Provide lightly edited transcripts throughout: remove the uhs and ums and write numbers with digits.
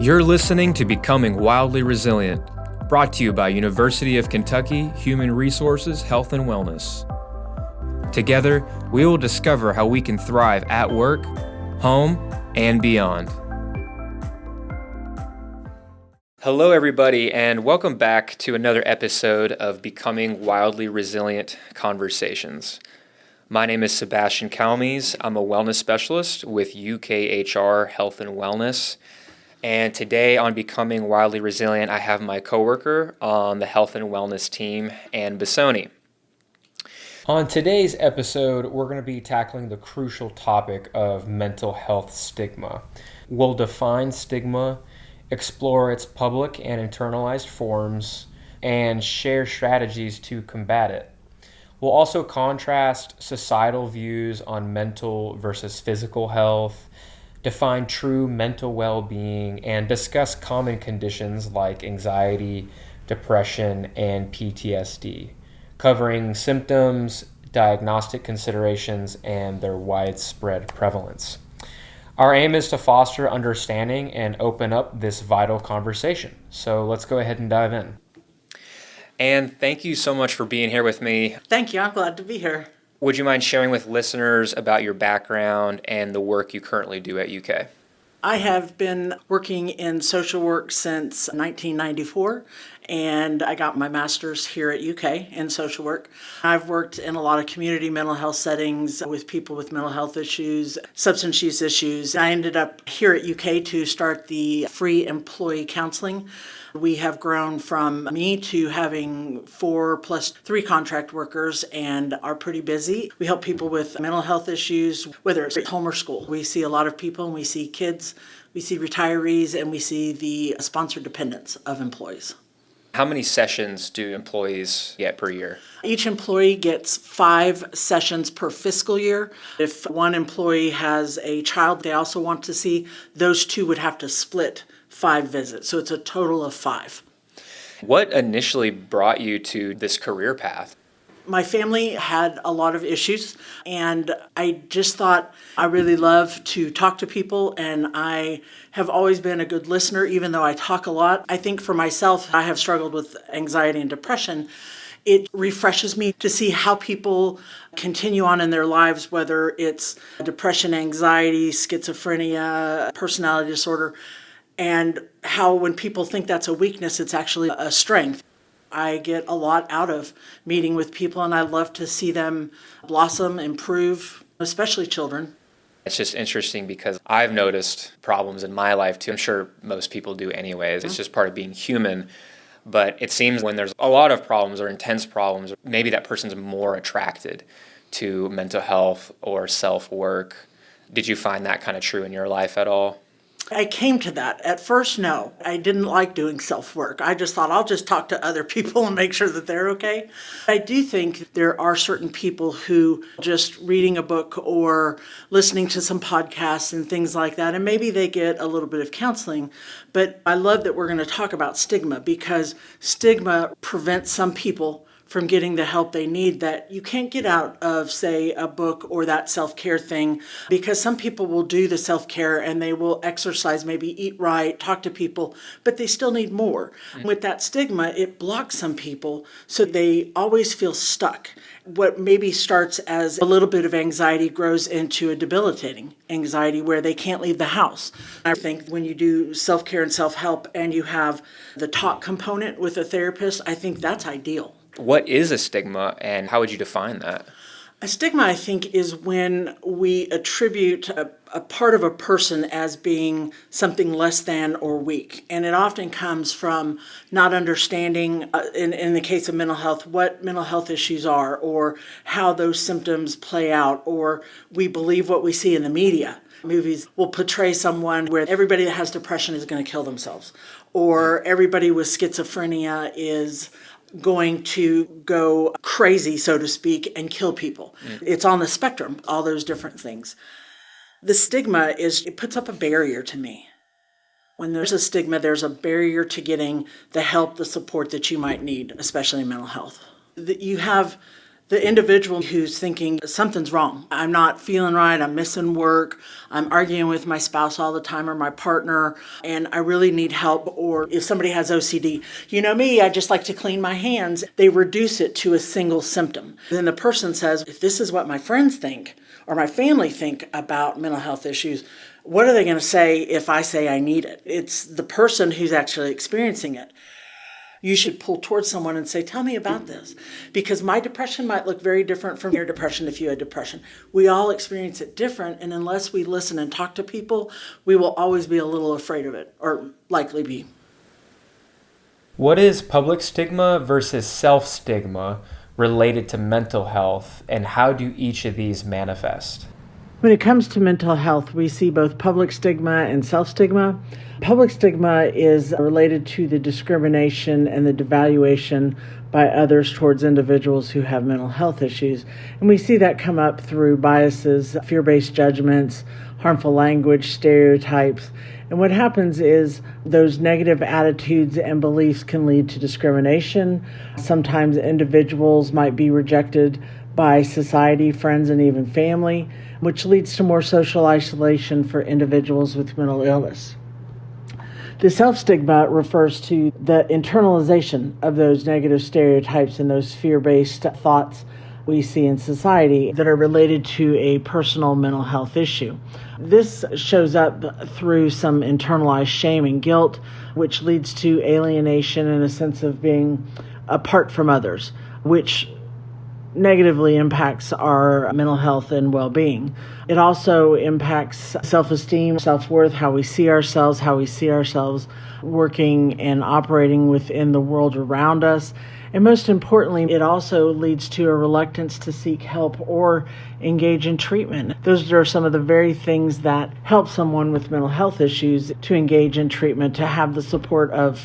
You're listening to Becoming Wildly Resilient, brought to you by University of Kentucky Human Resources, Health and Wellness. Together, we will discover how we can thrive at work, home, and beyond. Hello, everybody, and welcome back to another episode of Becoming Wildly Resilient Conversations. My name is Sebastian Calmes. I'm a wellness specialist with UKHR Health and Wellness. And today on Becoming Wildly Resilient, I have my coworker on the health and wellness team, Ann Bassoni. On today's episode, we're going to be tackling the crucial topic of mental health stigma. We'll define stigma, explore its public and internalized forms, and share strategies to combat it. We'll also contrast societal views on mental versus physical health, define true mental well-being, and discuss common conditions like anxiety, depression, and PTSD, covering symptoms, diagnostic considerations, and their widespread prevalence. Our aim is to foster understanding and open up this vital conversation. So let's go ahead and dive in. And thank you so much for being here with me. Thank you. I'm glad to be here. Would you mind sharing with listeners about your background and the work you currently do at UK? I have been working in social work since 1994, and I got my master's here at UK in social work. I've worked in a lot of community mental health settings with people with mental health issues, substance use issues. I ended up here at UK to start the free employee counseling. We have grown from me to having 4 plus 3 contract workers and are pretty busy. We help people with mental health issues, whether it's at home or school. We see a lot of people, and we see kids, we see retirees, and we see the sponsored dependents of employees. How many sessions do employees get per year? Each employee gets 5 sessions per fiscal year. If one employee has a child they also want to see, those 2 would have to split 5 visits. So it's a total of 5. What initially brought you to this career path? My family had a lot of issues, and I just thought I really love to talk to people, and I have always been a good listener, even though I talk a lot. I think for myself, I have struggled with anxiety and depression. It refreshes me to see how people continue on in their lives, whether it's depression, anxiety, schizophrenia, personality disorder, and how when people think that's a weakness, it's actually a strength. I get a lot out of meeting with people, and I love to see them blossom, improve, especially children. It's just interesting because I've noticed problems in my life too. I'm sure most people do anyways. It's just part of being human. But it seems when there's a lot of problems or intense problems, maybe that person's more attracted to mental health or self-work. Did you find that kind of true in your life at all? I came to that. At first, no. I didn't like doing self-work. I just thought I'll just talk to other people and make sure that they're okay. I do think there are certain people who just reading a book or listening to some podcasts and things like that, and maybe they get a little bit of counseling. But I love that we're going to talk about stigma, because stigma prevents some people from getting the help they need that you can't get out of, say, a book or that self-care thing, because some people will do the self-care and they will exercise, maybe eat right, talk to people, but they still need more. With that stigma, it blocks some people, so they always feel stuck. What maybe starts as a little bit of anxiety grows into a debilitating anxiety where they can't leave the house. I think when you do self-care and self-help and you have the talk component with a therapist, I think that's ideal. What is a stigma, and how would you define that? A stigma, I think, is when we attribute a part of a person as being something less than or weak. And it often comes from not understanding, in the case of mental health, what mental health issues are, or how those symptoms play out, or we believe what we see in the media. Movies will portray someone where everybody that has depression is going to kill themselves, or everybody with schizophrenia is going to go crazy, so to speak, and kill people. It's on the spectrum, all those different things. The stigma it puts up a barrier to me. When there's a stigma, there's a barrier to getting the help, the support that you might need, especially in mental health. You have The individual who's thinking something's wrong. I'm not feeling right. I'm missing work. I'm arguing with my spouse all the time or my partner, and I really need help. Or if somebody has OCD, you know me, I just like to clean my hands. They reduce it to a single symptom. Then the person says, if this is what my friends think or my family think about mental health issues, what are they going to say if I say I need it? It's the person who's actually experiencing it. You should pull towards someone and say, tell me about this. Because my depression might look very different from your depression if you had depression. We all experience it different, and unless we listen and talk to people, we will always be a little afraid of it, or likely be. What is public stigma versus self-stigma related to mental health, and how do each of these manifest? When it comes to mental health, we see both public stigma and self-stigma. Public stigma is related to the discrimination and the devaluation by others towards individuals who have mental health issues. And we see that come up through biases, fear-based judgments, harmful language, stereotypes. And what happens is those negative attitudes and beliefs can lead to discrimination. Sometimes individuals might be rejected by society, friends, and even family, which leads to more social isolation for individuals with mental illness. The self-stigma refers to the internalization of those negative stereotypes and those fear-based thoughts we see in society that are related to a personal mental health issue. This shows up through some internalized shame and guilt, which leads to alienation and a sense of being apart from others, which negatively impacts our mental health and well-being. It also impacts self-esteem, self-worth, how we see ourselves working and operating within the world around us. And most importantly, it also leads to a reluctance to seek help or engage in treatment. Those are some of the very things that help someone with mental health issues to engage in treatment, to have the support of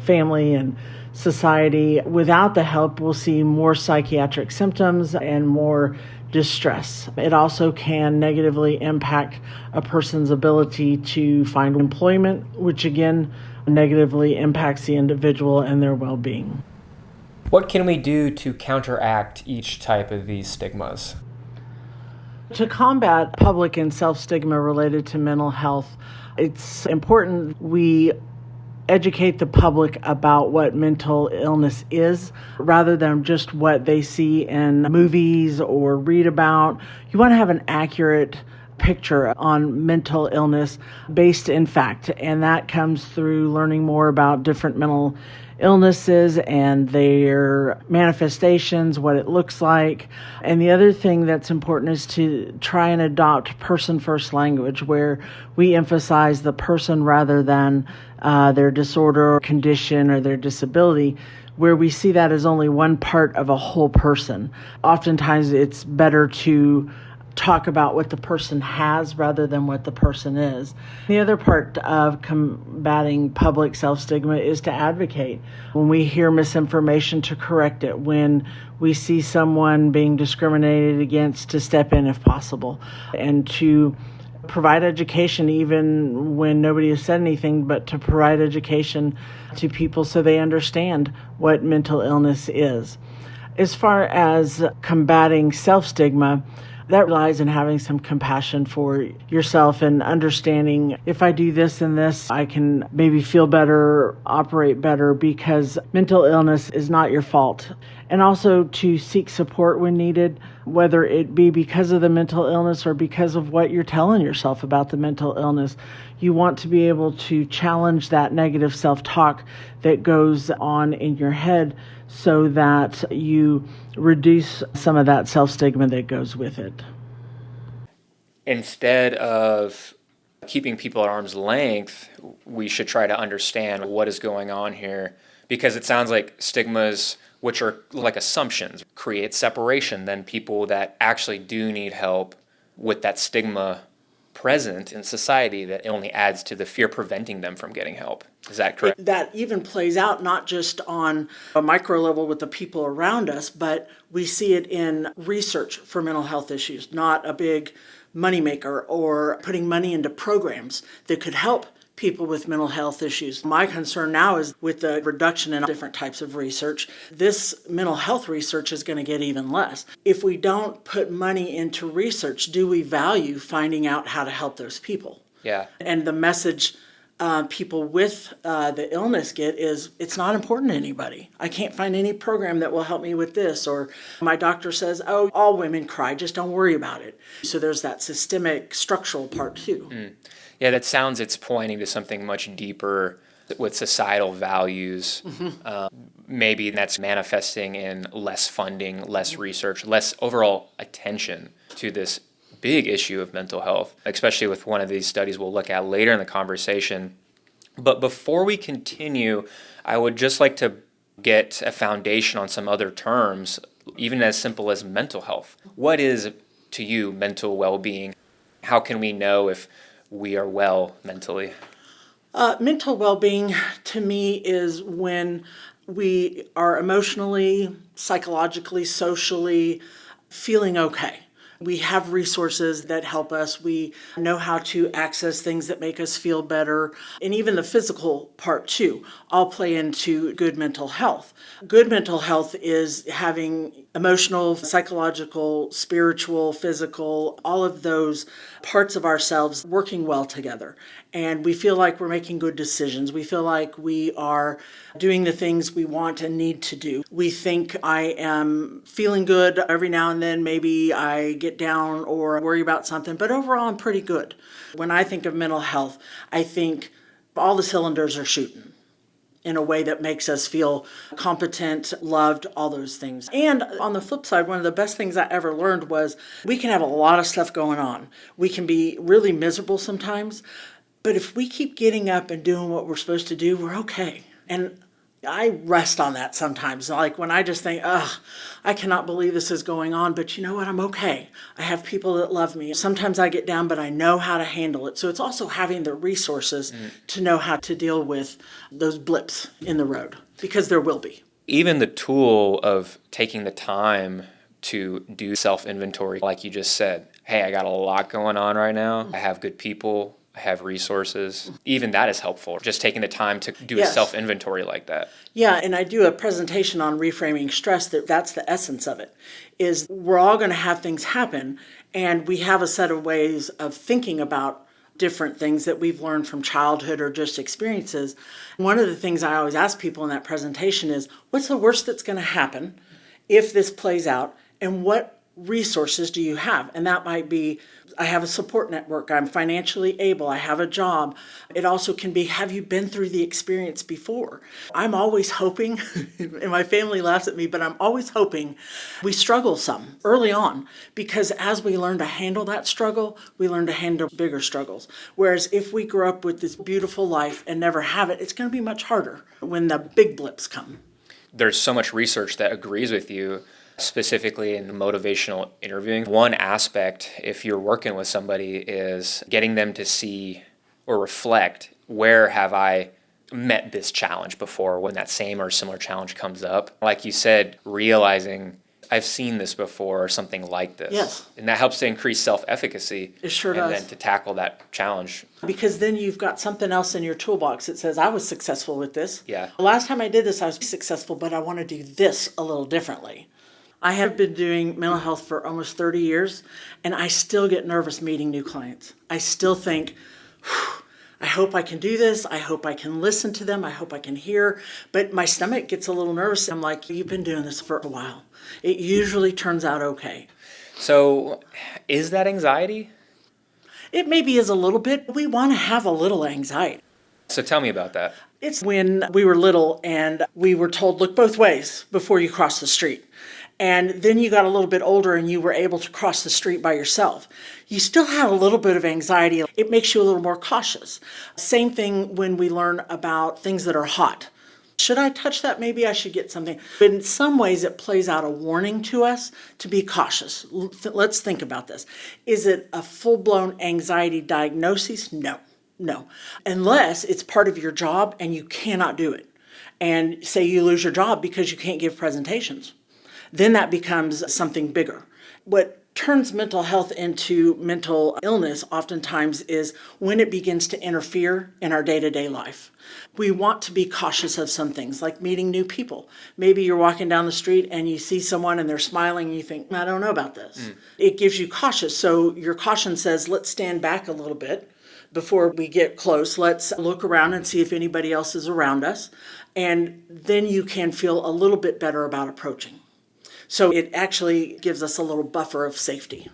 family and society. Without the help, we'll see more psychiatric symptoms and more distress. It also can negatively impact a person's ability to find employment, which again negatively impacts the individual and their well-being. What can we do to counteract each type of these stigmas? To combat public and self-stigma related to mental health, it's important we educate the public about what mental illness is rather than just what they see in movies or read about. You want to have an accurate picture on mental illness based in fact, and that comes through learning more about different mental illnesses and their manifestations, what it looks like. And the other thing that's important is to try and adopt person-first language, where we emphasize the person rather than their disorder or condition or their disability, where we see that as only one part of a whole person. Oftentimes it's better to talk about what the person has rather than what the person is. The other part of combating public self-stigma is to advocate. When we hear misinformation, to correct it. When we see someone being discriminated against, to step in if possible, and to provide education even when nobody has said anything, but to provide education to people so they understand what mental illness is. As far as combating self-stigma, that relies on having some compassion for yourself and understanding, if I do this and this, I can maybe feel better, operate better, because mental illness is not your fault. And also to seek support when needed, whether it be because of the mental illness or because of what you're telling yourself about the mental illness. You want to be able to challenge that negative self-talk that goes on in your head so that you reduce some of that self-stigma that goes with it. Instead of keeping people at arm's length, we should try to understand what is going on here, because it sounds like stigmas, which are like assumptions, create separation than people that actually do need help with that stigma present in society that only adds to the fear preventing them from getting help. Is that correct? That even plays out not just on a micro level with the people around us, but we see it in research for mental health issues, not a big moneymaker or putting money into programs that could help people with mental health issues. My concern now is with the reduction in different types of research, this mental health research is going to get even less. If we don't put money into research, do we value finding out how to help those people? Yeah. And the message people with the illness get is, it's not important to anybody. I can't find any program that will help me with this. Or my doctor says, oh, all women cry, just don't worry about it. So there's that systemic structural part too. Yeah, that sounds it's pointing to something much deeper with societal values. Maybe that's manifesting in less funding, less research, less overall attention to this big issue of mental health, especially with one of these studies we'll look at later in the conversation. But before we continue, I would just like to get a foundation on some other terms, even as simple as mental health. What is, to you, mental well-being? How can we know if we are well mentally? Mental well-being to me is when we are emotionally, psychologically, socially feeling okay. We have resources that help us. We know how to access things that make us feel better. And even the physical part too, all play into good mental health. Good mental health is having emotional, psychological, spiritual, physical, all of those parts of ourselves working well together. And we feel like we're making good decisions. We feel like we are doing the things we want and need to do. We think I am feeling good every now and then. Maybe I get down or worry about something, but overall I'm pretty good. When I think of mental health, I think all the cylinders are shooting in a way that makes us feel competent, loved, all those things. And on the flip side, one of the best things I ever learned was we can have a lot of stuff going on. We can be really miserable sometimes, but if we keep getting up and doing what we're supposed to do, we're okay. And I rest on that sometimes. Like when I just think, I cannot believe this is going on, but you know what? I'm okay. I have people that love me. Sometimes I get down, but I know how to handle it. So it's also having the resources to know how to deal with those blips in the road, because there will be. Even the tool of taking the time to do self-inventory, like you just said, hey, I got a lot going on right now. I have good people. I have resources. Even that is helpful, just taking the time to do a self-inventory like that. Yeah, and I do a presentation on reframing stress that's the essence of it, is we're all going to have things happen, and we have a set of ways of thinking about different things that we've learned from childhood or just experiences. One of the things I always ask people in that presentation is, what's the worst that's going to happen if this plays out, and what resources do you have? And that might be, I have a support network, I'm financially able, I have a job. It also can be, have you been through the experience before? I'm always hoping, and my family laughs at me, but I'm always hoping we struggle some early on, because as we learn to handle that struggle, we learn to handle bigger struggles. Whereas if we grow up with this beautiful life and never have it, it's going to be much harder when the big blips come. There's so much research that agrees with you, specifically in motivational interviewing. One aspect, if you're working with somebody, is getting them to see or reflect, where have I met this challenge before when that same or similar challenge comes up? Like you said, realizing I've seen this before or something like this. Yes. And that helps to increase self-efficacy. It sure and does. then to tackle that challenge. Because then you've got something else in your toolbox that says, I was successful with this. Yeah. The last time I did this, I was successful, but I want to do this a little differently. I have been doing mental health for almost 30 years, and I still get nervous meeting new clients. I still think, I hope I can do this. I hope I can listen to them. I hope I can hear. But my stomach gets a little nervous. I'm like, you've been doing this for a while. It usually turns out okay. So is that anxiety? It maybe is a little bit. We want to have a little anxiety. So tell me about that. It's when we were little and we were told, look both ways before you cross the street. And then you got a little bit older and you were able to cross the street by yourself. You still had a little bit of anxiety. It makes you a little more cautious. Same thing when we learn about things that are hot. Should I touch that? Maybe I should get something. But in some ways, it plays out a warning to us to be cautious. Let's think about this. Is it a full-blown anxiety diagnosis? No. Unless it's part of your job and you cannot do it. And say you lose your job because you can't give presentations. Then that becomes something bigger. What turns mental health into mental illness oftentimes is when it begins to interfere in our day-to-day life. We want to be cautious of some things, like meeting new people. Maybe you're walking down the street and you see someone and they're smiling and you think, I don't know about this. It gives you cautious. So your caution says, let's stand back a little bit before we get close. Let's look around and see if anybody else is around us. And then you can feel a little bit better about approaching. So it actually gives us a little buffer of safety.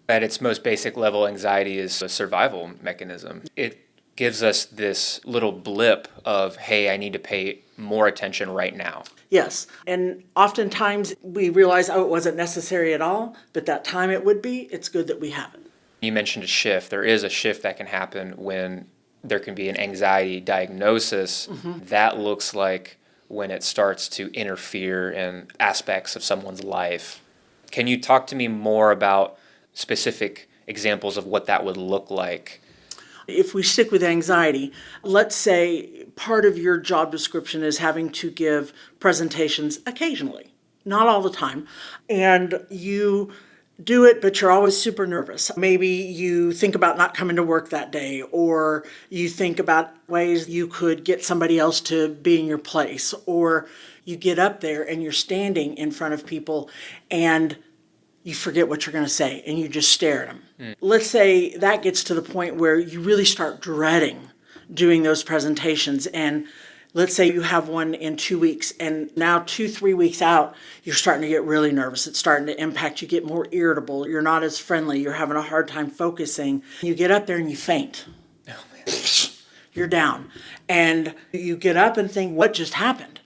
At its most basic level, anxiety is a survival mechanism. It gives us this little blip of, hey, I need to pay more attention right now. Yes, and oftentimes we realize, it wasn't necessary at all, but that time it would be, it's good that we have it. You mentioned a shift. There is a shift that can happen when there can be an anxiety diagnosis. That looks like when it starts to interfere in aspects of someone's life. Can you talk to me more about specific examples of what that would look like? If we stick with anxiety, let's say part of your job description is having to give presentations occasionally, not all the time, and you do it, but you're always super nervous. Maybe you think about not coming to work that day, or you think about ways you could get somebody else to be in your place, or you get up there and you're standing in front of people and you forget what you're going to say and you just stare at them. Let's say that gets to the point where you really start dreading doing those presentations, and let's say you have one in 2 weeks, and now 2-3 weeks out, you're starting to get really nervous. It's starting to impact. You get more irritable. You're not as friendly. You're having a hard time focusing. You get up there and you faint. Oh, man. You're down. And you get up and think, what just happened?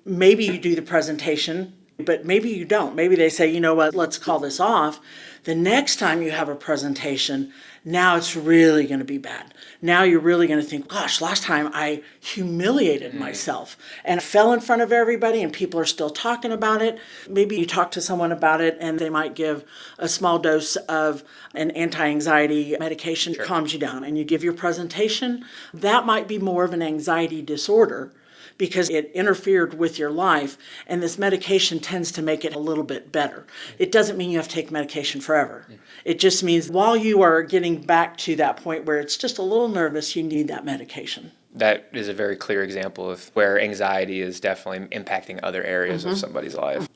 Maybe you do the presentation, but maybe you don't. Maybe they say, you know what, let's call this off. The next time you have a presentation, now it's really going to be bad. Now you're really going to think, gosh, last time I humiliated myself and fell in front of everybody and people are still talking about it. Maybe you talk to someone about it and they might give a small dose of an anti-anxiety medication that calms you down, and you give your presentation. That might be more of an anxiety disorder because it interfered with your life, and this medication tends to make it a little bit better. It doesn't mean you have to take medication forever. It just means while you are getting back to that point where it's just a little nervous, you need that medication. That is a very clear example of where anxiety is definitely impacting other areas of somebody's life.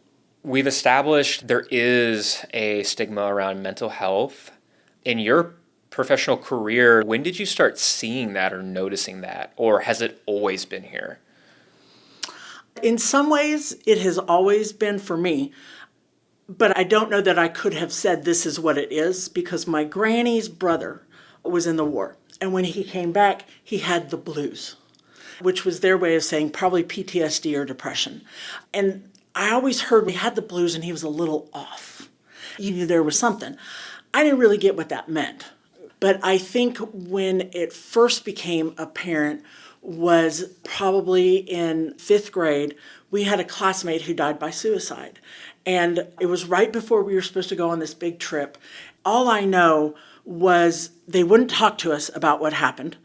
We've established there is a stigma around mental health. In your professional career, when did you start seeing that or noticing that? Or has it always been here? In some ways, it has always been for me, but I don't know that I could have said this is what it is, because my granny's brother was in the war. And when he came back, he had the blues, which was their way of saying probably PTSD or depression. And I always heard he had the blues and he was a little off. You knew there was something. I didn't really get what that meant. But I think when it first became apparent was probably in 5th grade. We had a classmate who died by suicide. And it was right before we were supposed to go on this big trip. All I know was they wouldn't talk to us about what happened.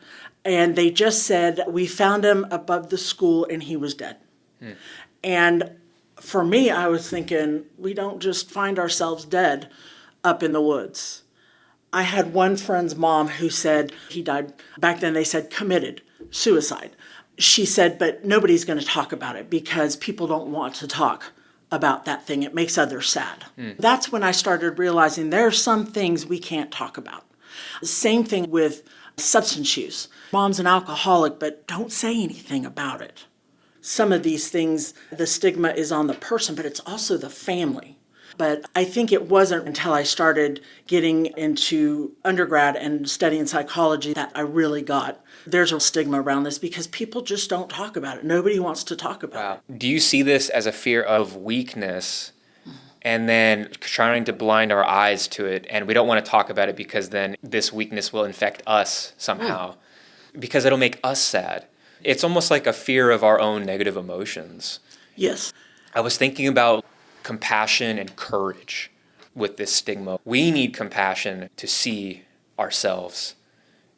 And they just said, we found him above the school and he was dead. And for me, I was thinking, we don't just find ourselves dead up in the woods. I had one friend's mom who said he died, back then they said committed suicide. She said, but nobody's going to talk about it because people don't want to talk about that thing. It makes others sad. That's when I started realizing there are some things we can't talk about. Same thing with substance use. Mom's an alcoholic, but don't say anything about it. Some of these things, the stigma is on the person, but it's also the family. But I think it wasn't until I started getting into undergrad and studying psychology that I really got there's a stigma around this because people just don't talk about it. Nobody wants to talk about it. Do you see this as a fear of weakness and then trying to blind our eyes to it, and we don't want to talk about it because then this weakness will infect us somehow because it'll make us sad? It's almost like a fear of our own negative emotions. Yes. I was thinking about compassion and courage with this stigma. We need compassion to see ourselves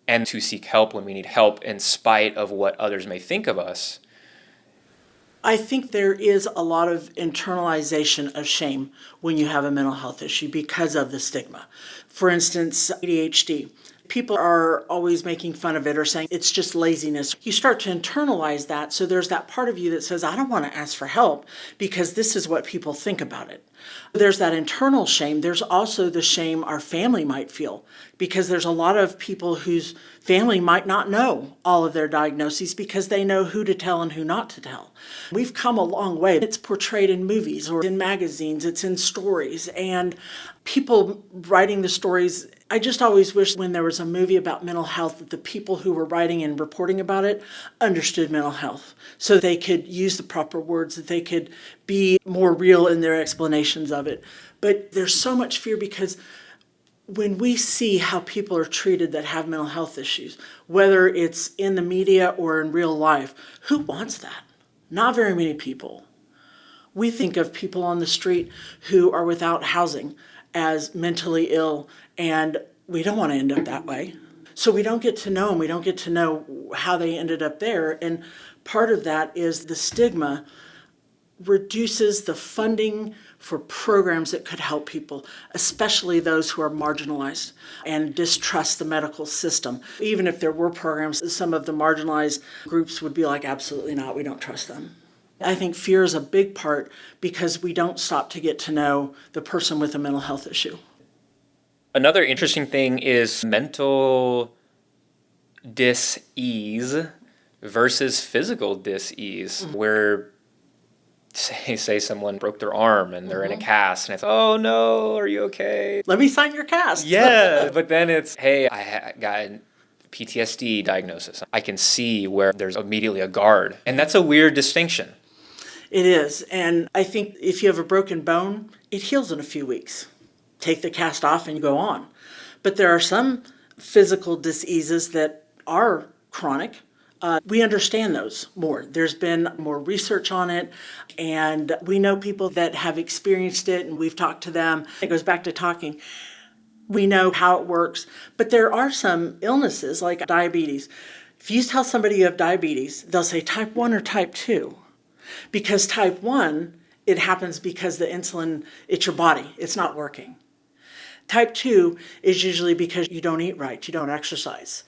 and to seek help when we need help in spite of what others may think of us. I think there is a lot of internalization of shame when you have a mental health issue because of the stigma. For instance, ADHD. People are always making fun of it or saying it's just laziness. You start to internalize that, so there's that part of you that says, I don't want to ask for help because this is what people think about it. There's that internal shame. There's also the shame our family might feel because there's a lot of people whose family might not know all of their diagnoses because they know who to tell and who not to tell. We've come a long way. It's portrayed in movies or in magazines, it's in stories, and people writing the stories. I just always wish when there was a movie about mental health that the people who were writing and reporting about it understood mental health so they could use the proper words, that they could be more real in their explanations of it. But there's so much fear because when we see how people are treated that have mental health issues, whether it's in the media or in real life, who wants that? Not very many people. We think of people on the street who are without housing as mentally ill, and we don't want to end up that way. So we don't get to know them. We don't get to know how they ended up there. And part of that is the stigma reduces the funding for programs that could help people, especially those who are marginalized and distrust the medical system. Even if there were programs, some of the marginalized groups would be like, absolutely not, we don't trust them. I think fear is a big part because we don't stop to get to know the person with a mental health issue. Another interesting thing is mental dis-ease versus physical dis-ease, where say someone broke their arm and they're in a cast and it's, oh no, are you okay? Let me sign your cast. Yeah, but then it's, hey, I got a PTSD diagnosis. I can see where there's immediately a guard. And that's a weird distinction. It is. And I think if you have a broken bone, it heals in a few weeks. Take the cast off and you go on. But there are some physical diseases that are chronic. We understand those more. There's been more research on it, and we know people that have experienced it, and we've talked to them. It goes back to talking. We know how it works, but there are some illnesses like diabetes. If you tell somebody you have diabetes, they'll say type 1 or type 2. Because type 1, it happens because the insulin, it's your body, it's not working. Type 2 is usually because you don't eat right, you don't exercise.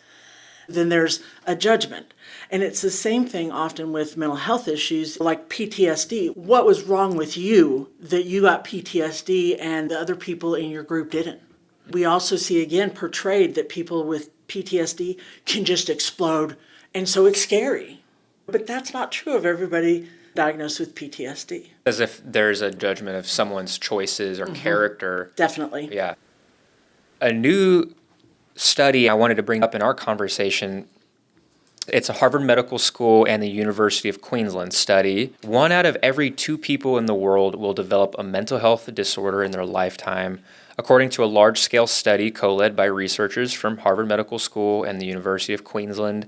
Then there's a judgment. And it's the same thing often with mental health issues like PTSD. What was wrong with you that you got PTSD and the other people in your group didn't? We also see again portrayed that people with PTSD can just explode, and so it's scary. But that's not true of everybody diagnosed with PTSD. As if there's a judgment of someone's choices or character. Definitely. Yeah. A new study I wanted to bring up in our conversation, it's a Harvard Medical School and the University of Queensland study. 1 out of every 2 people in the world will develop a mental health disorder in their lifetime, according to a large-scale study co-led by researchers from Harvard Medical School and the University of Queensland.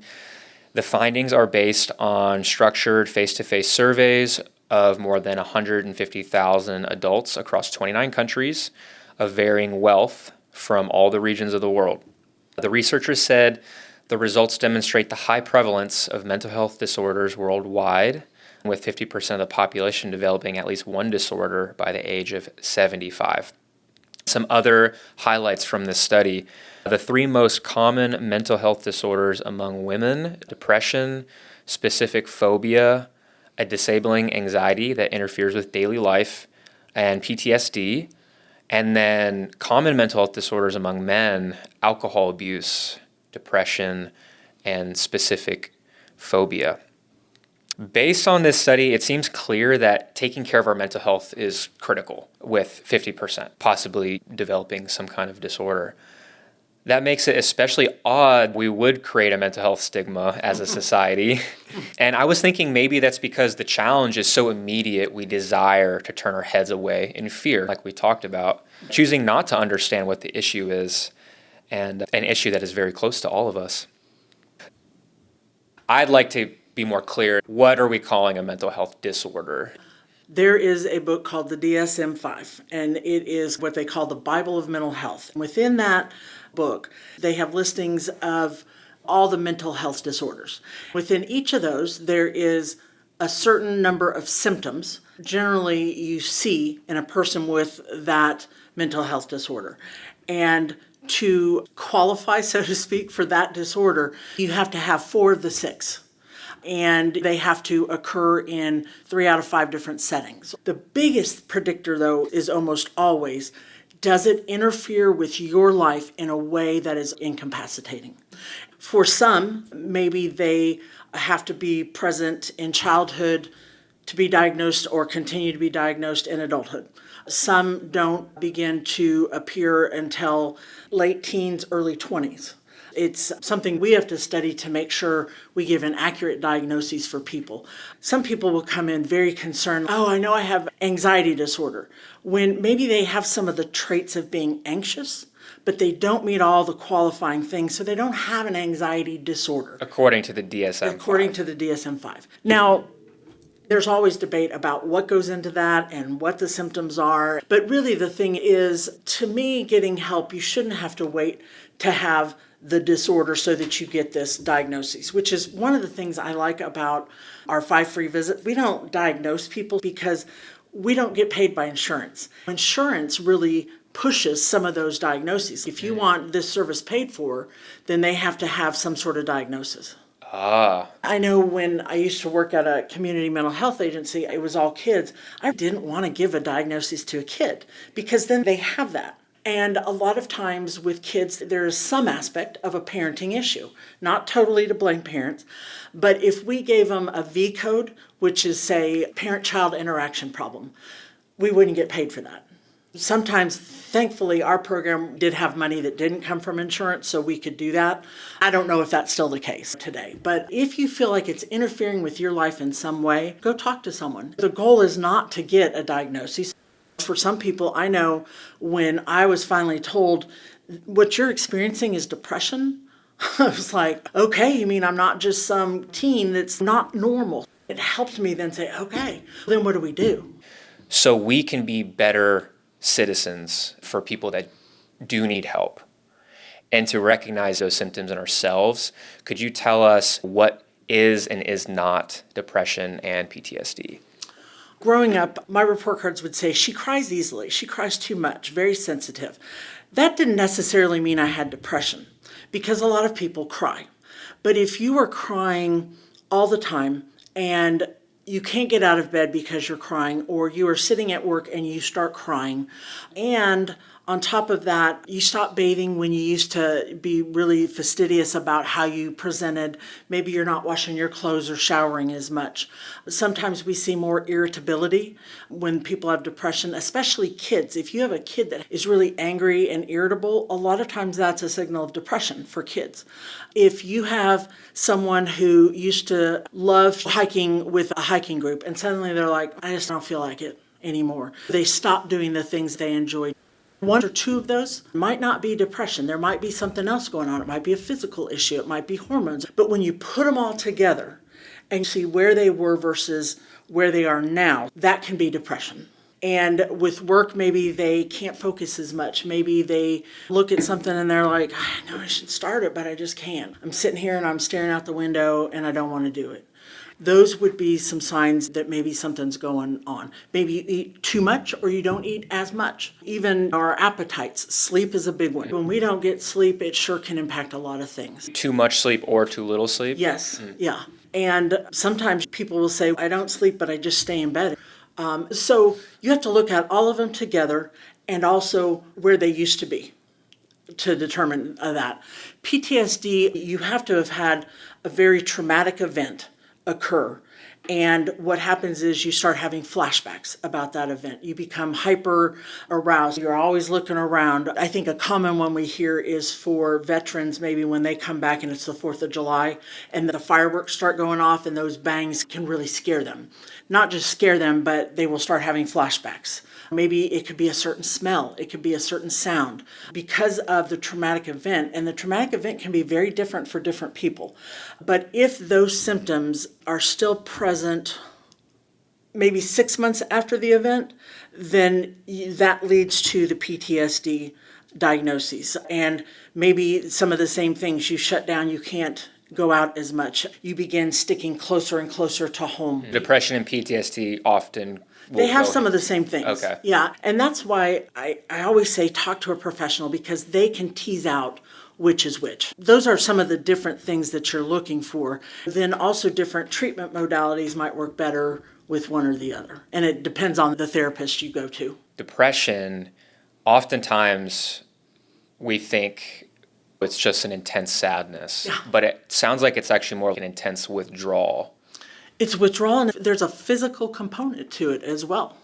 The findings are based on structured face-to-face surveys of more than 150,000 adults across 29 countries of varying wealth from all the regions of the world. The researchers said the results demonstrate the high prevalence of mental health disorders worldwide, with 50% of the population developing at least one disorder by the age of 75. Some other highlights from this study: the 3 most common mental health disorders among women: depression, specific phobia, a disabling anxiety that interferes with daily life, and PTSD. And then common mental health disorders among men: alcohol abuse, depression, and specific phobia. Based on this study, it seems clear that taking care of our mental health is critical, with 50% possibly developing some kind of disorder. That makes it especially odd we would create a mental health stigma as a society. And I was thinking maybe that's because the challenge is so immediate, we desire to turn our heads away in fear, like we talked about, choosing not to understand what the issue is, and an issue that is very close to all of us. I'd like to be more clear. What are we calling a mental health disorder? There is a book called the DSM-5, and it is what they call the Bible of Mental Health. Within that book, they have listings of all the mental health disorders. Within each of those, there is a certain number of symptoms generally you see in a person with that mental health disorder. And to qualify, so to speak, for that disorder, you have to have 4 of the 6. And they have to occur in 3 out of 5 different settings. The biggest predictor, though, is almost always, does it interfere with your life in a way that is incapacitating? For some, maybe they have to be present in childhood to be diagnosed or continue to be diagnosed in adulthood. Some don't begin to appear until late teens, early 20s. It's something we have to study to make sure we give an accurate diagnosis for people. Some people will come in very concerned, oh, I know I have anxiety disorder, when maybe they have some of the traits of being anxious, but they don't meet all the qualifying things, so they don't have an anxiety disorder. According to the DSM-5. According to the DSM-5. Now, there's always debate about what goes into that and what the symptoms are. But really the thing is, to me, getting help, you shouldn't have to wait to have the disorder so that you get this diagnosis, which is one of the things I like about our 5 free visits. We don't diagnose people because we don't get paid by insurance. Insurance really pushes some of those diagnoses. If you want this service paid for, then they have to have some sort of diagnosis. I know when I used to work at a community mental health agency, it was all kids. I didn't want to give a diagnosis to a kid because then they have that. And a lot of times with kids, there is some aspect of a parenting issue, not totally to blame parents, but if we gave them a V code, which is, say, parent-child interaction problem, we wouldn't get paid for that. Sometimes, thankfully, our program did have money that didn't come from insurance, so we could do that. I don't know if that's still the case today. But if you feel like it's interfering with your life in some way, go talk to someone. The goal is not to get a diagnosis. For some people, I know when I was finally told, what you're experiencing is depression, I was like, okay, you mean I'm not just some teen that's not normal. It helped me then say, okay, then what do we do? So we can be better citizens for people that do need help and to recognize those symptoms in ourselves. Could you tell us what is and is not depression and PTSD? Growing up, my report cards would say, she cries easily, she cries too much, very sensitive. That didn't necessarily mean I had depression, because a lot of people cry. But if you are crying all the time and you can't get out of bed because you're crying, or you are sitting at work and you start crying, and on top of that, you stop bathing when you used to be really fastidious about how you presented. Maybe you're not washing your clothes or showering as much. Sometimes we see more irritability when people have depression, especially kids. If you have a kid that is really angry and irritable, a lot of times that's a signal of depression for kids. If you have someone who used to love hiking with a hiking group and suddenly they're like, I just don't feel like it anymore. They stop doing the things they enjoy. 1 or 2 of those might not be depression. There might be something else going on. It might be a physical issue. It might be hormones. But when you put them all together and see where they were versus where they are now, that can be depression. And with work, maybe they can't focus as much. Maybe they look at something and they're like, I know I should start it, but I just can't. I'm sitting here and I'm staring out the window and I don't want to do it. Those would be some signs that maybe something's going on. Maybe you eat too much or you don't eat as much. Even our appetites, sleep is a big one. When we don't get sleep, it sure can impact a lot of things. Too much sleep or too little sleep? Yes, yeah. And sometimes people will say, I don't sleep, but I just stay in bed. So you have to look at all of them together and also where they used to be to determine that. PTSD, you have to have had a very traumatic event occur. And what happens is you start having flashbacks about that event. You become hyper aroused. You're always looking around. I think a common one we hear is for veterans, maybe when they come back and it's the 4th of July and the fireworks start going off and those bangs can really scare them. Not just scare them, but they will start having flashbacks. Maybe it could be a certain smell. It could be a certain sound because of the traumatic event. And the traumatic event can be very different for different people. But if those symptoms are still present maybe 6 months after the event, then that leads to the PTSD diagnoses. And maybe some of the same things, you shut down, you can't go out as much. You begin sticking closer and closer to home. Depression and PTSD often They have some of the same things. Okay. Yeah. And that's why I always say talk to a professional, because they can tease out which is which. Those are some of the different things that you're looking for. Then also different treatment modalities might work better with one or the other. And it depends on the therapist you go to. Depression, oftentimes we think it's just an intense sadness, but it sounds like it's actually more like an intense withdrawal. It's withdrawal, and there's a physical component to it as well.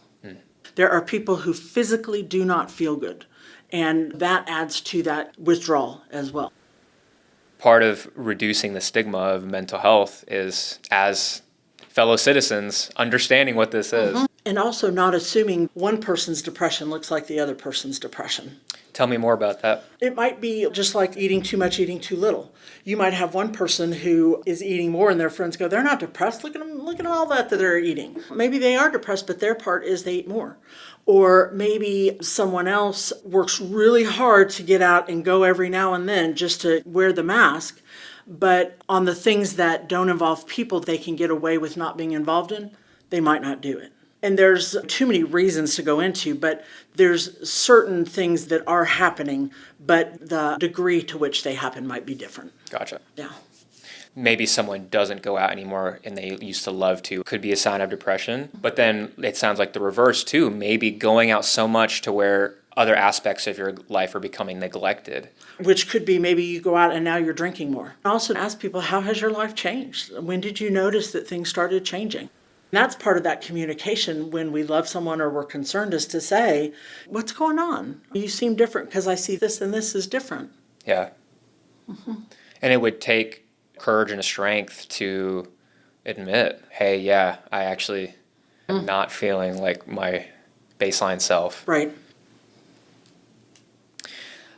There are people who physically do not feel good, and that adds to that withdrawal as well. Part of reducing the stigma of mental health is, as fellow citizens, understanding what this is. And also not assuming one person's depression looks like the other person's depression. Tell me more about that. It might be just like eating too much, eating too little. You might have one person who is eating more and their friends go, they're not depressed. Look at them, look at all that they're eating. Maybe they are depressed, but their part is they eat more. Or maybe someone else works really hard to get out and go every now and then just to wear the mask. But on the things that don't involve people they can get away with not being involved in, they might not do it. And there's too many reasons to go into, but there's certain things that are happening, but the degree to which they happen might be different. Gotcha. Yeah. Maybe someone doesn't go out anymore and they used to love to. Could be a sign of depression. But then it sounds like the reverse too. Maybe going out so much to where other aspects of your life are becoming neglected. Which could be maybe you go out and now you're drinking more. Also ask people, how has your life changed? When did you notice that things started changing? That's part of that communication when we love someone or we're concerned, is to say, what's going on? You seem different because I see this and this is different. Yeah. And it would take courage and strength to admit, hey, yeah, I actually am not feeling like my baseline self. Right.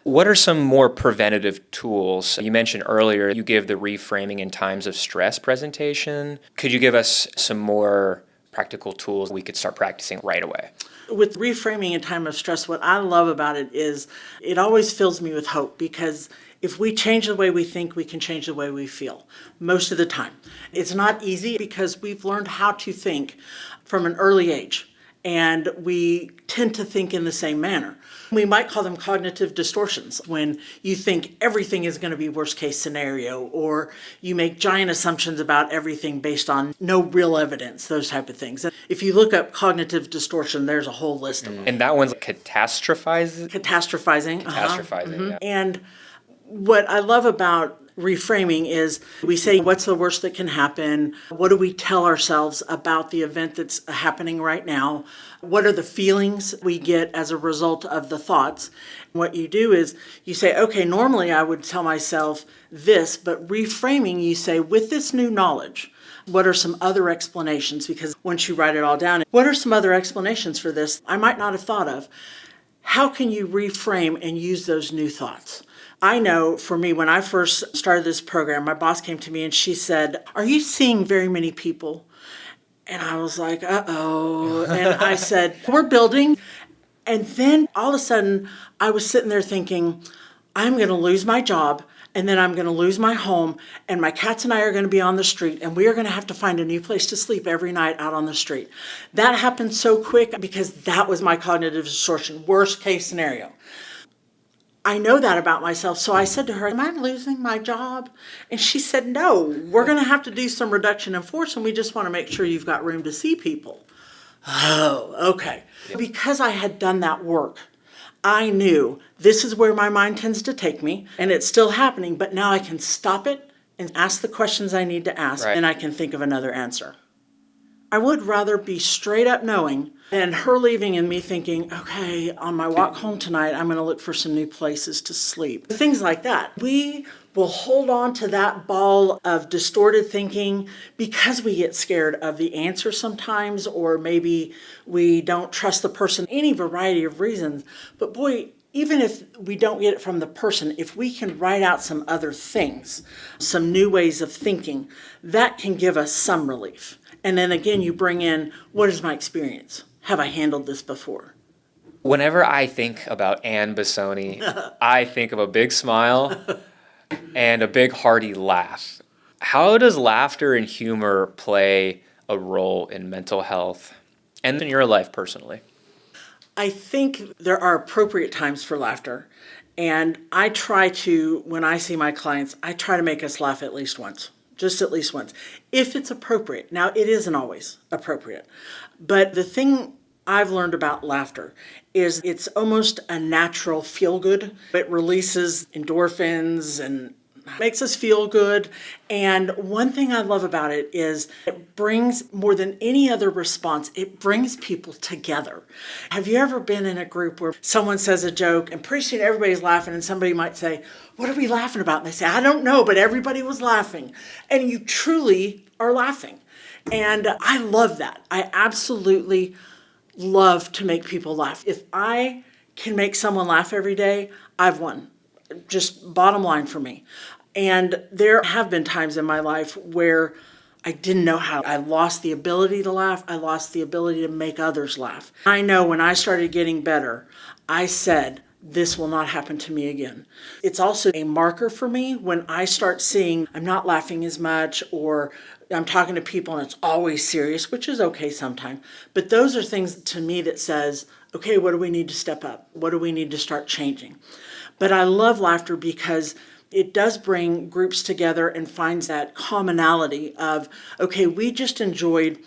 What are some more preventative tools? You mentioned earlier you give the reframing in times of stress presentation. Could you give us some more practical tools we could start practicing right away? With reframing in time of stress, what I love about it is it always fills me with hope, because if we change the way we think, we can change the way we feel most of the time. It's not easy because we've learned how to think from an early age, and we tend to think in the same manner. We might call them cognitive distortions, when you think everything is going to be worst case scenario, or you make giant assumptions about everything based on no real evidence, those type of things. If you look up cognitive distortion, there's a whole list of them. And that one's catastrophizing? Catastrophizing. Catastrophizing, yeah. And what I love about reframing is we say, what's the worst that can happen? What do we tell ourselves about the event that's happening right now? What are the feelings we get as a result of the thoughts? What you do is you say, okay, normally I would tell myself this, but reframing, you say, with this new knowledge, what are some other explanations? Because once you write it all down, what are some other explanations for this I might not have thought of? How can you reframe and use those new thoughts? I know for me, when I first started this program, my boss came to me and she said, are you seeing very many people? And I was like, uh-oh. And I said, we're building. And then all of a sudden, I was sitting there thinking, I'm going to lose my job, and then I'm going to lose my home, and my cats and I are going to be on the street, and we are going to have to find a new place to sleep every night out on the street. That happened so quick because that was my cognitive distortion, worst case scenario. I know that about myself. So I said to her, am I losing my job? And she said, no, we're going to have to do some reduction in force, and we just want to make sure you've got room to see people. Oh, okay. Because I had done that work, I knew this is where my mind tends to take me, and it's still happening, but now I can stop it and ask the questions I need to ask, and I can think of another answer. I would rather be straight up knowing than her leaving and me thinking, okay, on my walk home tonight, I'm going to look for some new places to sleep. Things like that. We will hold on to that ball of distorted thinking because we get scared of the answer sometimes, or maybe we don't trust the person, any variety of reasons. But boy, even if we don't get it from the person, if we can write out some other things, some new ways of thinking, that can give us some relief. And then again, you bring in, what is my experience? Have I handled this before? Whenever I think about Ann Bassoni, I think of a big smile and a big hearty laugh. How does laughter and humor play a role in mental health and in your life personally? I think there are appropriate times for laughter. And I try to, when I see my clients, I try to make us laugh at least once, just at least once, if it's appropriate. Now, it isn't always appropriate. But the thing I've learned about laughter is it's almost a natural feel good. It releases endorphins and makes us feel good. And one thing I love about it is it brings, more than any other response, it brings people together. Have you ever been in a group where someone says a joke and pretty soon everybody's laughing and somebody might say, "What are we laughing about?" And they say, "I don't know, but everybody was laughing." And you truly are laughing. And I love that. I absolutely love to make people laugh. If I can make someone laugh every day, I've won. Just bottom line for me. And there have been times in my life where I didn't know how. I lost the ability to laugh. I lost the ability to make others laugh. I know when I started getting better, I said, this will not happen to me again. It's also a marker for me when I start seeing I'm not laughing as much, or I'm talking to people and it's always serious, which is okay sometimes. But those are things to me that says, okay, what do we need to step up? What do we need to start changing? But I love laughter because it does bring groups together and finds that commonality of, okay, we just enjoyed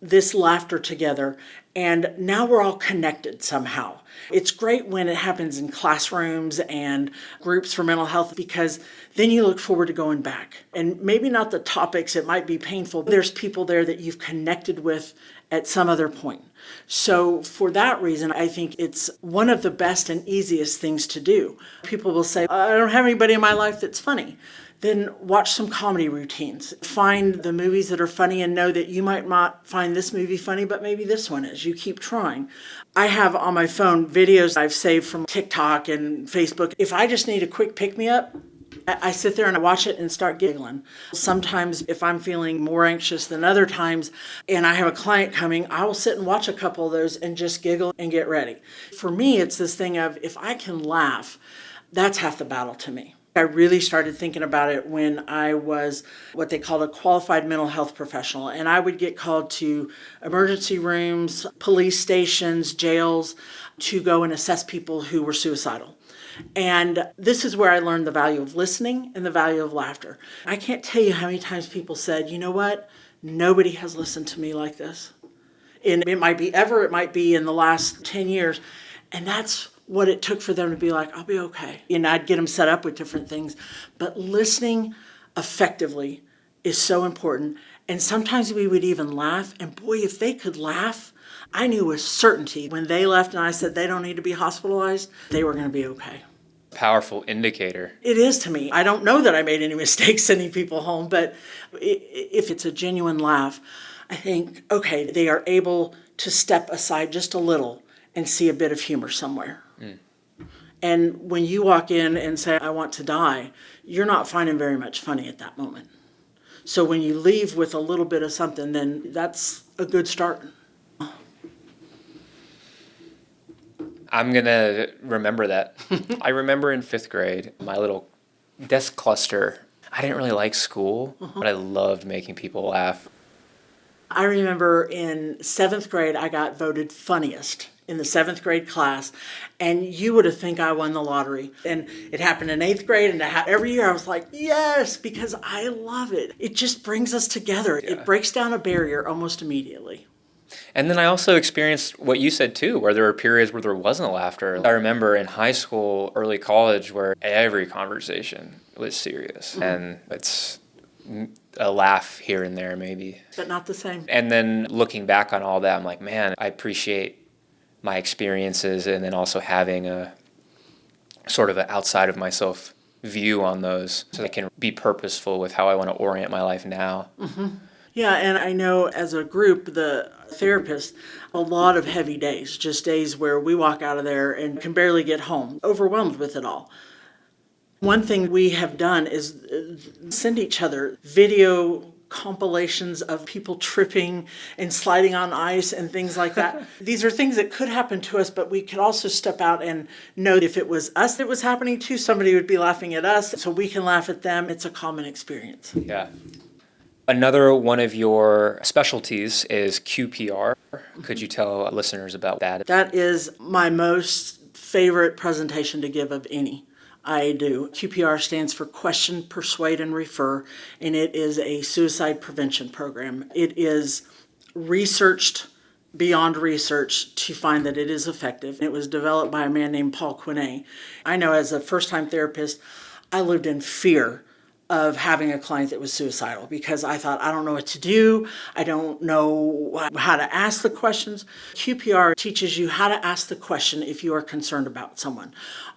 this laughter together and now we're all connected somehow. It's great when it happens in classrooms and groups for mental health because then you look forward to going back. And maybe not the topics, it might be painful, but there's people there that you've connected with at some other point. So for that reason, I think it's one of the best and easiest things to do. People will say, I don't have anybody in my life that's funny. Then watch some comedy routines. Find the movies that are funny and know that you might not find this movie funny, but maybe this one is. You keep trying. I have on my phone videos I've saved from TikTok and Facebook. If I just need a quick pick-me-up, I sit there and I watch it and start giggling. Sometimes if I'm feeling more anxious than other times and I have a client coming, I will sit and watch a couple of those and just giggle and get ready. For me, it's this thing of if I can laugh, that's half the battle to me. I really started thinking about it when I was what they called a qualified mental health professional. And I would get called to emergency rooms, police stations, jails to go and assess people who were suicidal. And this is where I learned the value of listening and the value of laughter. I can't tell you how many times people said, you know what? Nobody has listened to me like this. And it might be ever, it might be in the last 10 years. And that's what it took for them to be like, I'll be okay. And I'd get them set up with different things. But listening effectively is so important. And sometimes we would even laugh. And boy, if they could laugh, I knew with certainty when they left and I said they don't need to be hospitalized, they were going to be okay. Powerful indicator. It is to me. I don't know that I made any mistakes sending people home, but if it's a genuine laugh, I think, okay, they are able to step aside just a little and see a bit of humor somewhere. And when you walk in and say, I want to die, you're not finding very much funny at that moment. So when you leave with a little bit of something, then that's a good start. I'm going to remember that. I remember in 5th grade, my little desk cluster, I didn't really like school, but I loved making people laugh. I remember in 7th grade, I got voted funniest in the 7th grade class, and you would have think I won the lottery. And it happened in 8th grade, and every year I was like, yes, because I love it. It just brings us together. Yeah. It breaks down a barrier almost immediately. And then I also experienced what you said too, where there were periods where there wasn't laughter. I remember in high school, early college, where every conversation was serious. And it's a laugh here and there maybe. But not the same. And then looking back on all that, I'm like, man, I appreciate my experiences and then also having a sort of an outside of myself view on those so I can be purposeful with how I want to orient my life now. Mm-hmm. Yeah, and I know as a group, the therapist, a lot of heavy days, just days where we walk out of there and can barely get home, overwhelmed with it all. One thing we have done is send each other video compilations of people tripping and sliding on ice and things like that. These are things that could happen to us, but we could also step out and know if it was us that was happening to, somebody would be laughing at us, so we can laugh at them. It's a common experience. Yeah. Another one of your specialties is QPR. Could you tell listeners about that? That is my most favorite presentation to give of any. I do. QPR stands for Question, Persuade, and Refer, and it is a suicide prevention program. It is researched beyond research to find that it is effective. It was developed by a man named Paul Quinet. I know as a first-time therapist, I lived in fear of having a client that was suicidal because I thought, I don't know what to do. I don't know how to ask the questions. QPR teaches you how to ask the question if you are concerned about someone.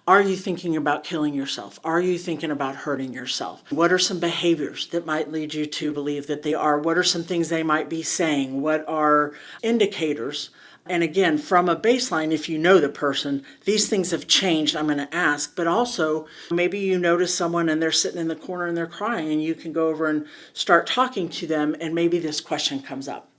Are you thinking about killing yourself? Are you thinking about hurting yourself? What are some behaviors that might lead you to believe that they are? What are some things they might be saying? What are indicators? And again, from a baseline, if you know the person, these things have changed, I'm going to ask. But also, maybe you notice someone and they're sitting in the corner and they're crying, and you can go over and start talking to them, and maybe this question comes up.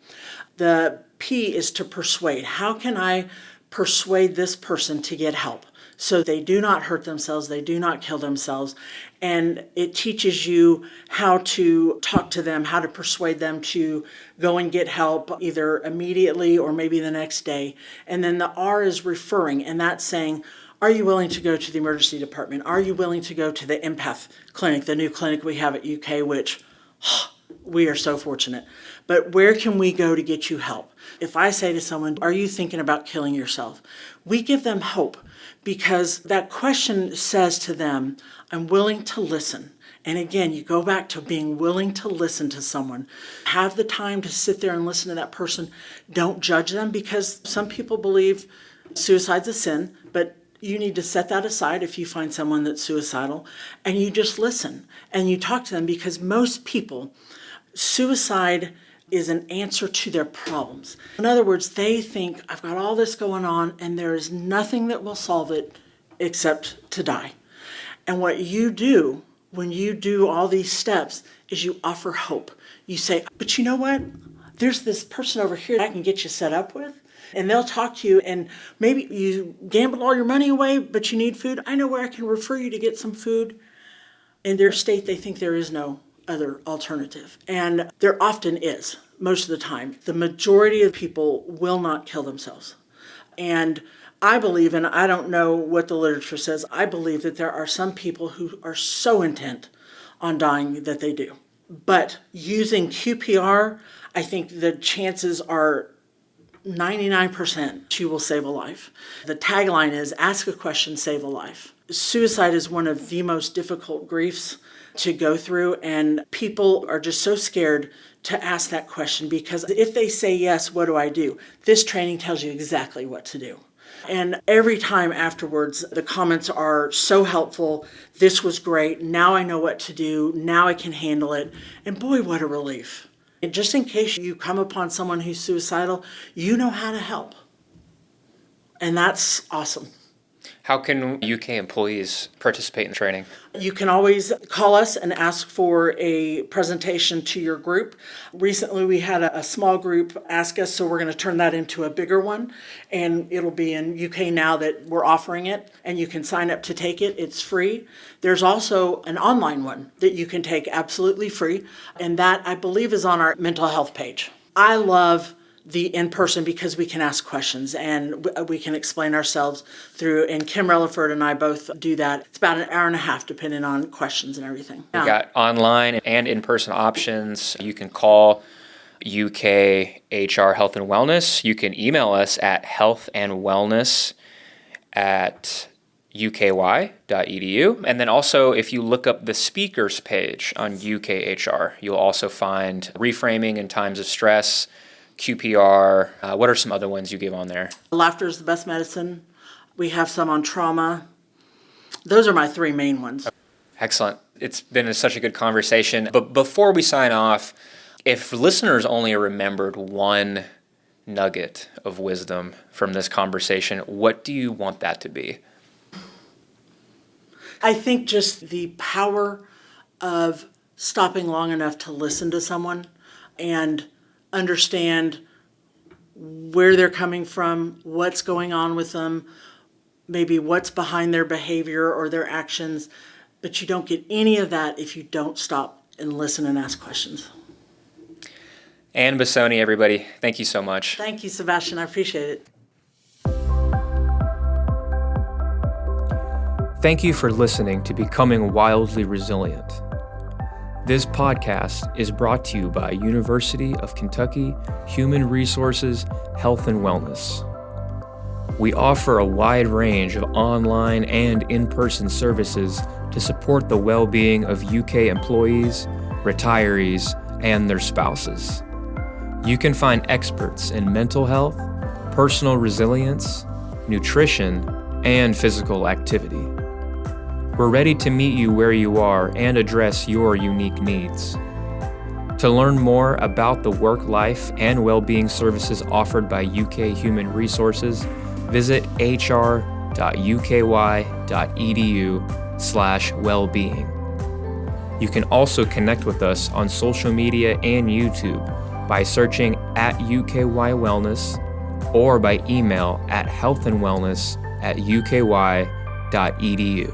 The P is to persuade. How can I persuade this person to get help so they do not hurt themselves, they do not kill themselves? And it teaches you how to talk to them, how to persuade them to go and get help either immediately or maybe the next day. And then the R is referring, and that's saying, are you willing to go to the emergency department? Are you willing to go to the empath clinic, the new clinic we have at UK, which we are so fortunate. But where can we go to get you help? If I say to someone, are you thinking about killing yourself? We give them hope because that question says to them, I'm willing to listen. And again, you go back to being willing to listen to someone. Have the time to sit there and listen to that person. Don't judge them because some people believe suicide's a sin, but you need to set that aside if you find someone that's suicidal, and you just listen and you talk to them because most people, suicide is an answer to their problems. In other words, they think, I've got all this going on and there is nothing that will solve it except to die. And what you do when you do all these steps is you offer hope. You say, but you know what? There's this person over here that I can get you set up with. And they'll talk to you, and maybe you gambled all your money away, but you need food. I know where I can refer you to get some food. In their state, they think there is no other alternative. And there often is, most of the time. The majority of people will not kill themselves. And I believe, and I don't know what the literature says, I believe that there are some people who are so intent on dying that they do. But using QPR, I think the chances are 99% you will save a life. The tagline is, ask a question, save a life. Suicide is one of the most difficult griefs to go through, and people are just so scared to ask that question because if they say yes, what do I do? This training tells you exactly what to do. And every time afterwards, the comments are so helpful. This was great. Now I know what to do. Now I can handle it. And boy, what a relief. And just in case you come upon someone who's suicidal, you know how to help. And that's awesome. How can UK employees participate in training? You can always call us and ask for a presentation to your group. Recently, we had a small group ask us, so we're going to turn that into a bigger one. And it'll be in UK now that we're offering it, and you can sign up to take it. It's free. There's also an online one that you can take absolutely free, and that, I believe, is on our mental health page. I love the in-person because we can ask questions and we can explain ourselves through, and Kim Relaford and I both do that. It's about an hour and a half depending on questions and everything. We got online and in-person options. You can call UK HR Health and Wellness. You can email us at healthandwellness@uky.edu. And then also, if you look up the speakers page on UKHR, you'll also find reframing in times of stress, QPR. What are some other ones you give on there? Laughter is the best medicine. We have some on trauma. Those are my three main ones. Excellent. It's been such a good conversation. But before we sign off, if listeners only remembered one nugget of wisdom from this conversation, what do you want that to be? I think just the power of stopping long enough to listen to someone and understand where they're coming from, what's going on with them, maybe what's behind their behavior or their actions. But you don't get any of that if you don't stop and listen and ask questions. And Bassoni, everybody, thank you so much. Thank you, Sebastian. I appreciate it. Thank you for listening to Becoming Wildly Resilient. This podcast is brought to you by University of Kentucky Human Resources, Health and Wellness. We offer a wide range of online and in-person services to support the well-being of UK employees, retirees, and their spouses. You can find experts in mental health, personal resilience, nutrition, and physical activity. We're ready to meet you where you are and address your unique needs. To learn more about the work, life, and well-being services offered by UK Human Resources, visit hr.uky.edu/wellbeing. You can also connect with us on social media and YouTube by searching @UKY Wellness or by email at healthandwellness@uky.edu.